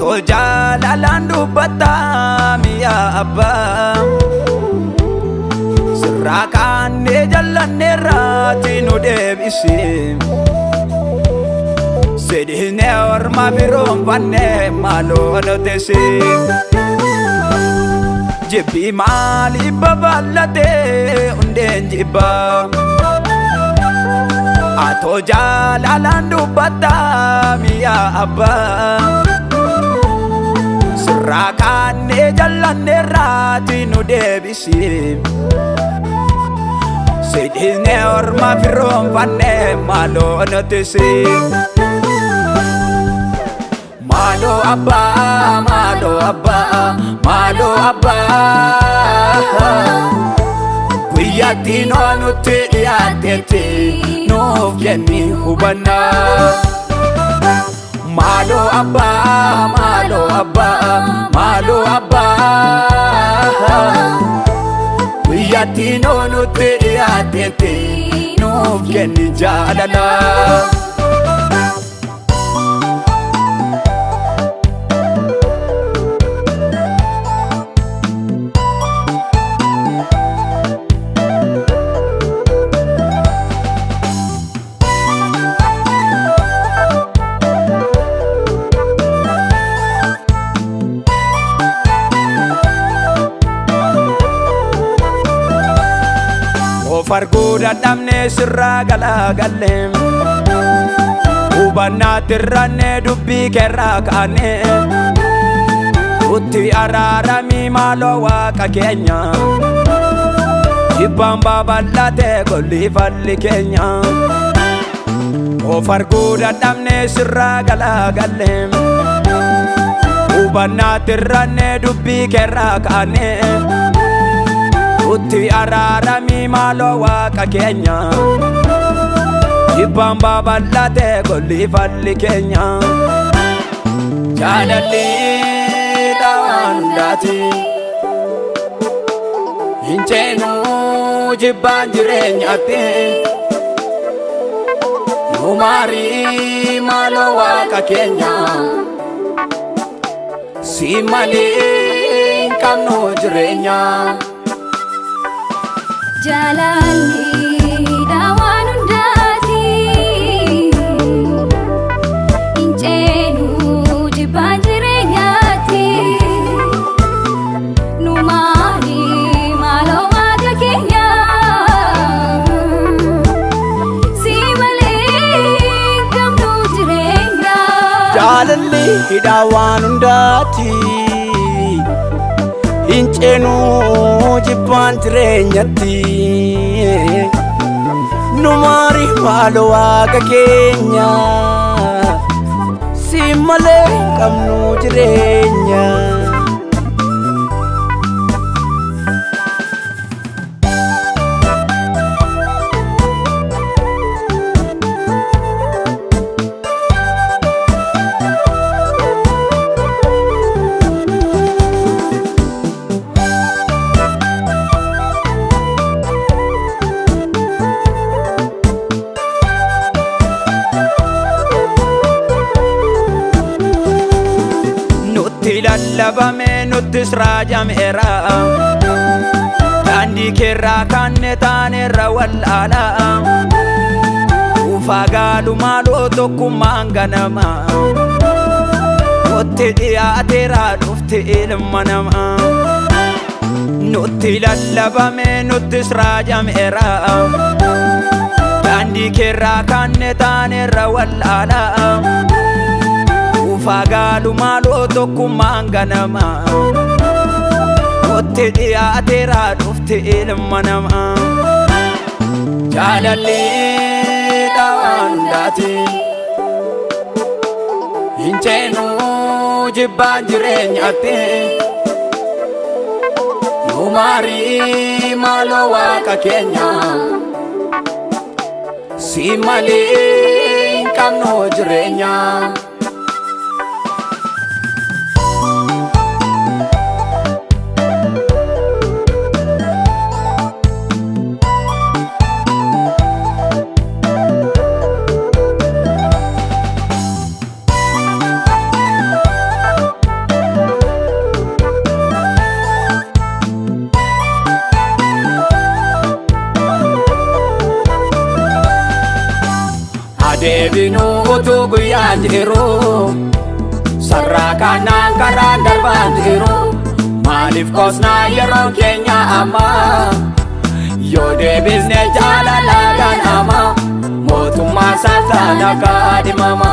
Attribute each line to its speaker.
Speaker 1: Atoo jaalalaan dubbataa miyaa abbaa sirraa kaannee jallanneerraati nu deebisi Sidhinee orma biroonfannee maaloo nutisi Jibbii maaliif babal'atee hundeen jibbaa Atoo jaalalaan dubbataa miyaa abbaa sirraa kaannee jallanneerraati nu deebisi Sidhinee orma biroonfannee maaloo nutisi Malo abbaa, malo abbaa, malo abbaa Guyyaatti noo nutti dhiyaatetti nuuf jenni hubannaa Malo abbaa, malo abbaa, malo abbaa Guyyaatti noo nutti dhiyaatetti nuuf jenni jaalalaa Farguu dadhabnee sirraa galagalle Hubannaatti irrannee dubbii keerraa kaane Utti araaramii maaloo waaqa keenya Jibbaan babal'atee golli falli keenya Farguu dadhabnee sirraa galagalle Hubannaatti irrannee dubbii keerraa kaane Utti araaramii maaloo waaqa keenya Jibbaan babal'atee golli falli keenya Jaalalli waan hundaati Hin ceenuu jibbaan jireenyaatti Nu maarii maaloo waaqa keenya Si malee hin qabnu jireenya
Speaker 2: Jaalalli waan hundaati Hin ceenuu jibbaan jireenyaatti Nu maarii maaloo waaqa keenya Si malee hin qabnu jireenya
Speaker 1: Jaalalli waan hundaati Hin ceenuu jibbaan jireenyatti Nu maarii maaloo waaqa keenya Si malee hin qabnu jireenya Lallabame nuttis raajameera Daandii keerraa kaanne taaneerra wallaala Ufaa gaadhu maaloo tokkummaan ganama Nutti dhiyaateera dhufti ilma namaa Nutti lallabame nuttis raajameera Daandii keerraa kaanne taaneerra wallaala Ufaa gaadhu maaloo tokkummaan ganama Nutti dhiyaateera dhufti ilma namaa Jaalalli waan hundaati Hin ceenuu jibbaan jireenyaatti Nu maarii maaloo waaqa keenya Si malee hin qabnu jireenya guyyaan jiru sarraa kanaan karaan darbaan jiru maaliif qosnaa yeroon keenya amma yoo deebisne jaalala ganama mootummaa saaftaa nagaa dhimama.